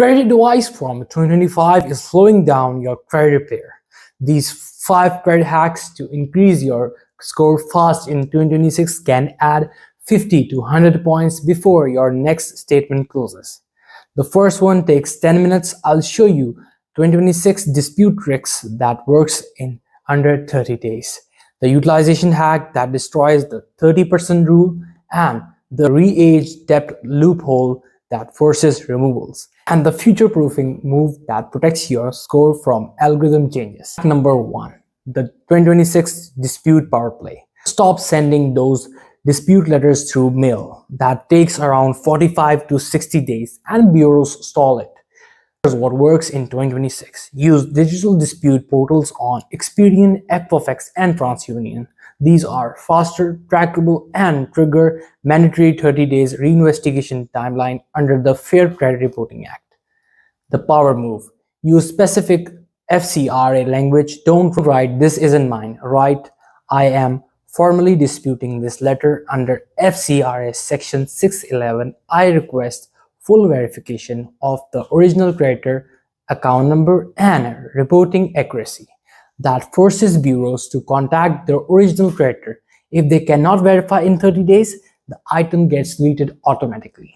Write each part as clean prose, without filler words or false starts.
Credit advice from 2025 is slowing down your credit repair. These 5 credit hacks to increase your score fast in 2026 can add 50 to 100 points before your next statement closes. The first one takes 10 minutes. I'll show you 2026 dispute tricks that works in under 30 days. The utilization hack that destroys the 30% rule, and the re-age debt loophole that forces removals, and the future-proofing move that protects your score from algorithm changes. Number 1. The 2026 dispute power play. Stop sending those dispute letters through mail. That takes around 45 to 60 days and bureaus stall it. Here's what works in 2026. Use digital dispute portals on Experian, Equifax, and TransUnion. These are faster, trackable, and trigger mandatory 30 days reinvestigation timeline under the Fair Credit Reporting Act. The power move. Use specific FCRA language. Don't write "this isn't mine." Write "I am formally disputing this letter under FCRA section 611. I request full verification of the original creditor, account number, and reporting accuracy." That forces bureaus to contact the original creditor. If they cannot verify in 30 days, the item gets deleted automatically.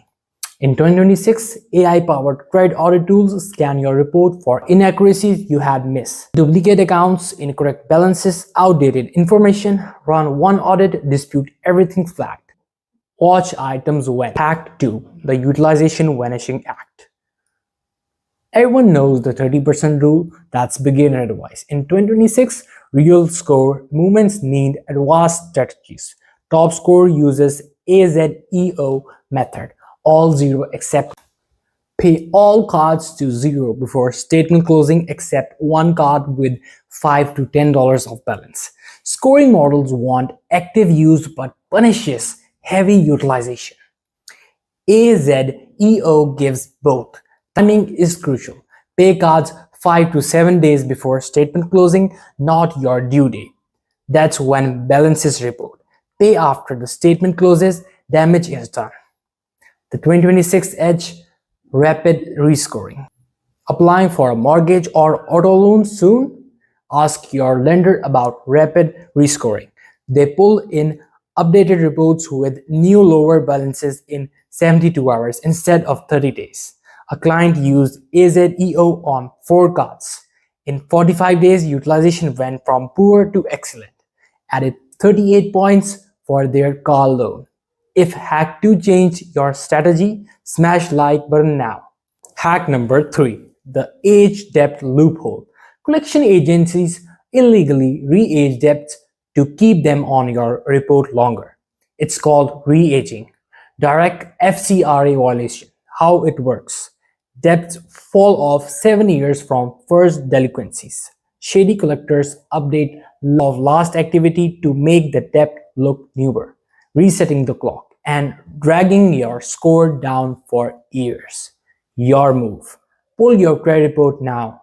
In 2026, AI-powered credit audit tools scan your report for inaccuracies you had missed. Duplicate accounts, incorrect balances, outdated information. Run one audit, dispute everything flagged. Watch items vanish. Hack 2. The Utilization Vanishing Act. Everyone knows the 30% rule. That's beginner advice. In 2026, real score movements need advanced strategies. Top score uses AZEO method. All zero except. Pay all cards to zero before statement closing except one card with $5 to $10 of balance. Scoring models want active use but punishes heavy utilization. AZEO gives both. Timing is crucial. Pay cards 5 to 7 days before statement closing, not your due date. That's when balances report. Pay after the statement closes, damage is done. The 2026 edge, rapid rescoring. Applying for a mortgage or auto loan soon? Ask your lender about rapid rescoring. They pull in updated reports with new lower balances in 72 hours instead of 30 days. A client used AZEO on 4 cards. In 45 days, utilization went from poor to excellent. Added 38 points for their car loan. If hack 2 changed your strategy, smash like button now. Hack number 3. The age debt loophole. Collection agencies illegally re-age debts to keep them on your report longer. It's called re-aging. Direct FCRA violation. How it works. Debts fall off 7 years from first delinquencies. Shady collectors update of last activity to make the debt look newer, resetting the clock and dragging your score down for years. Your move. Pull your credit report now.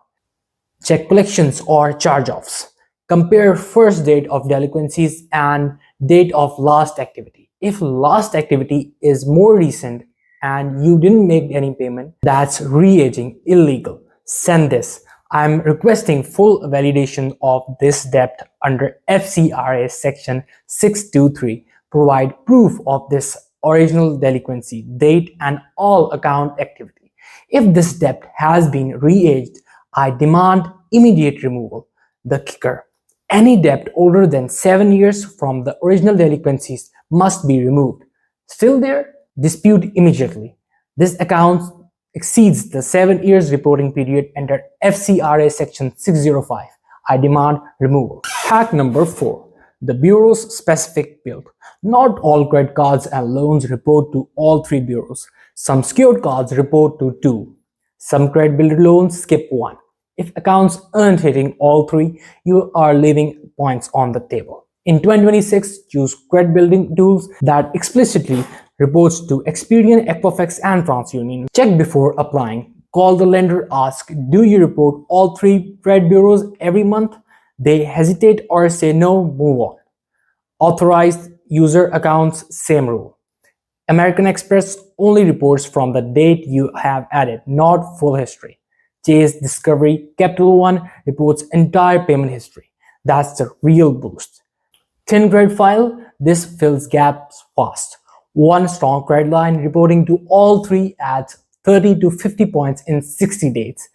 Check collections or charge-offs. Compare first date of delinquencies and date of last activity. If last activity is more recent and you didn't make any payment, that's re-aging, illegal. Send this. I'm requesting full validation of this debt under FCRA section 623. Provide proof of this original delinquency, date, and all account activity. If this debt has been re-aged, I demand immediate removal. The kicker. Any debt older than 7 years from the original delinquencies must be removed. Still there? Dispute immediately. This account exceeds the 7 years reporting period under FCRA section 605. I demand removal. Hack number 4. The bureau's specific build. Not all credit cards and loans report to all 3 bureaus. Some secured cards report to 2. Some credit builder loans skip 1. If accounts aren't hitting all 3, you are leaving points on the table. In 2026, choose credit building tools that explicitly reports to Experian, Equifax, and TransUnion. Check before applying. Call the lender, ask, do you report all 3 credit bureaus every month? They hesitate or say no, move on. Authorized user accounts, same rule. American Express only reports from the date you have added, not full history. Chase Discovery Capital One reports entire payment history. That's the real boost. Thin credit file, this fills gaps fast. One strong credit line reporting to all three adds 30 to 50 points in 60 days.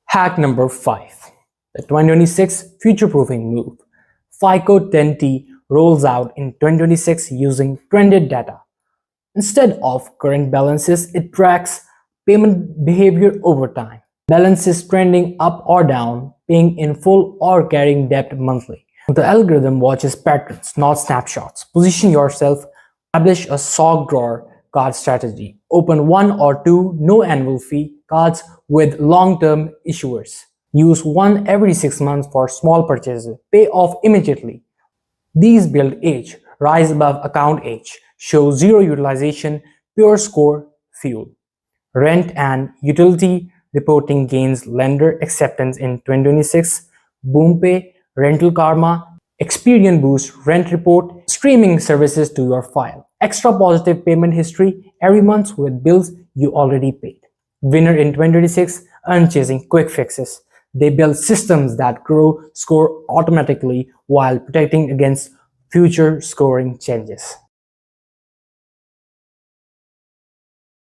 Hack number 5. The 2026 future-proofing move. FICO 10T rolls out in 2026 using trended data. Instead of current balances, it tracks payment behavior over time. Balances trending up or down, paying in full or carrying debt monthly. The algorithm watches patterns, not snapshots. Position yourself, establish a sock drawer card strategy. Open one or two no annual fee cards with long-term issuers. Use one every 6 months for small purchases. Pay off immediately. These build age, rise above account age, show zero utilization, pure score fuel. Rent and utility reporting gains lender acceptance in 2026. BoomPay, Rental Karma, Experian Boost, Rent Report, streaming services to your file. Extra positive payment history every month with bills you already paid. Winner in 2026, Unchasing Quick Fixes. They build systems that grow score automatically while protecting against future scoring changes.